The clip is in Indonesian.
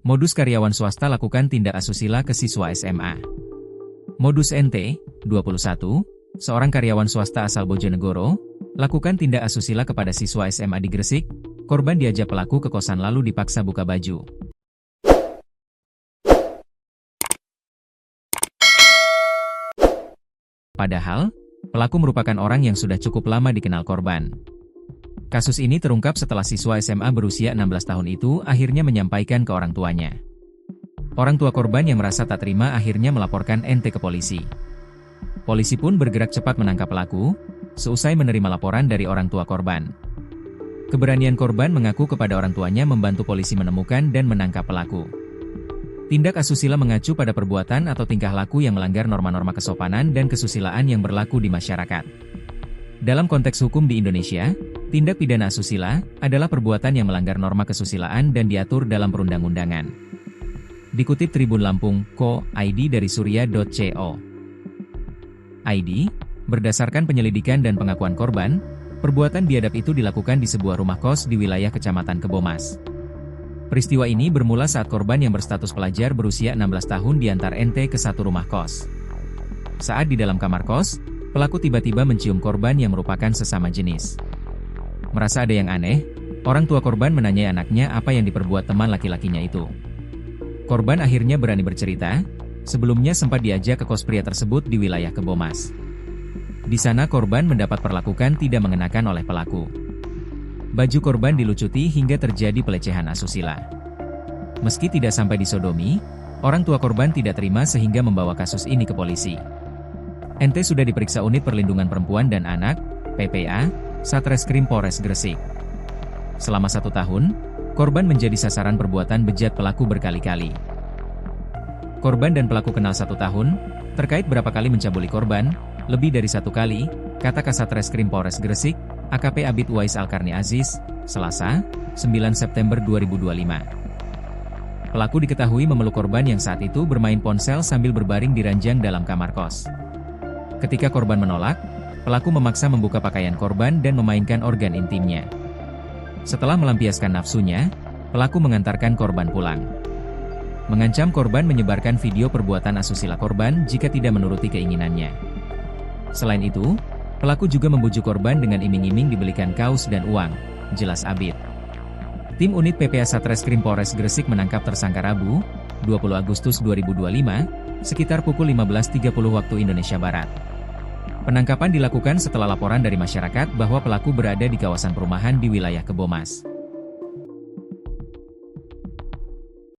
Modus karyawan swasta lakukan tindak asusila ke siswa SMA. Modus NT, 21, seorang karyawan swasta asal Bojonegoro, lakukan tindak asusila kepada siswa SMA di Gresik. Korban diajak pelaku ke kosan lalu dipaksa buka baju. Padahal, pelaku merupakan orang yang sudah cukup lama dikenal korban. Kasus ini terungkap setelah siswa SMA berusia 16 tahun itu akhirnya menyampaikan ke orang tuanya. Orang tua korban yang merasa tak terima akhirnya melaporkan NT ke polisi. Polisi pun bergerak cepat menangkap pelaku, seusai menerima laporan dari orang tua korban. Keberanian korban mengaku kepada orang tuanya membantu polisi menemukan dan menangkap pelaku. Tindak asusila mengacu pada perbuatan atau tingkah laku yang melanggar norma-norma kesopanan dan kesusilaan yang berlaku di masyarakat. Dalam konteks hukum di Indonesia, tindak pidana asusila adalah perbuatan yang melanggar norma kesusilaan dan diatur dalam perundang-undangan. Dikutip Tribun Lampung, Co.id dari surya.co. ID, berdasarkan penyelidikan dan pengakuan korban, perbuatan biadab itu dilakukan di sebuah rumah kos di wilayah Kecamatan Kebomas. Peristiwa ini bermula saat korban yang berstatus pelajar berusia 16 tahun diantar NT ke satu rumah kos. Saat di dalam kamar kos, pelaku tiba-tiba mencium korban yang merupakan sesama jenis. Merasa ada yang aneh, orang tua korban menanyai anaknya apa yang diperbuat teman laki-lakinya itu. Korban akhirnya berani bercerita, sebelumnya sempat diajak ke kos pria tersebut di wilayah Kebomas. Di sana korban mendapat perlakuan tidak mengenakan oleh pelaku. Baju korban dilucuti hingga terjadi pelecehan asusila. Meski tidak sampai disodomi, orang tua korban tidak terima sehingga membawa kasus ini ke polisi. NT sudah diperiksa Unit Perlindungan Perempuan dan Anak, PPA, Satreskrim Polres Gresik. Selama 1 tahun, korban menjadi sasaran perbuatan bejat pelaku berkali-kali. Korban dan pelaku kenal 1 tahun, terkait berapa kali mencabuli korban, lebih dari 1 kali, kata Kasatreskrim Polres Gresik, AKP Abid Uwais Alkarni Aziz, Selasa, 9 September 2025. Pelaku diketahui memeluk korban yang saat itu bermain ponsel sambil berbaring di ranjang dalam kamar kos. Ketika korban menolak, pelaku memaksa membuka pakaian korban dan memainkan organ intimnya. Setelah melampiaskan nafsunya, pelaku mengantarkan korban pulang. Mengancam korban menyebarkan video perbuatan asusila korban jika tidak menuruti keinginannya. Selain itu, pelaku juga membujuk korban dengan iming-iming dibelikan kaos dan uang, jelas Abid. Tim Unit PPA Satreskrim Polres Gresik menangkap tersangka Rabu, 20 Agustus 2025, sekitar pukul 15.30 waktu Indonesia Barat. Penangkapan dilakukan setelah laporan dari masyarakat bahwa pelaku berada di kawasan perumahan di wilayah Kebomas.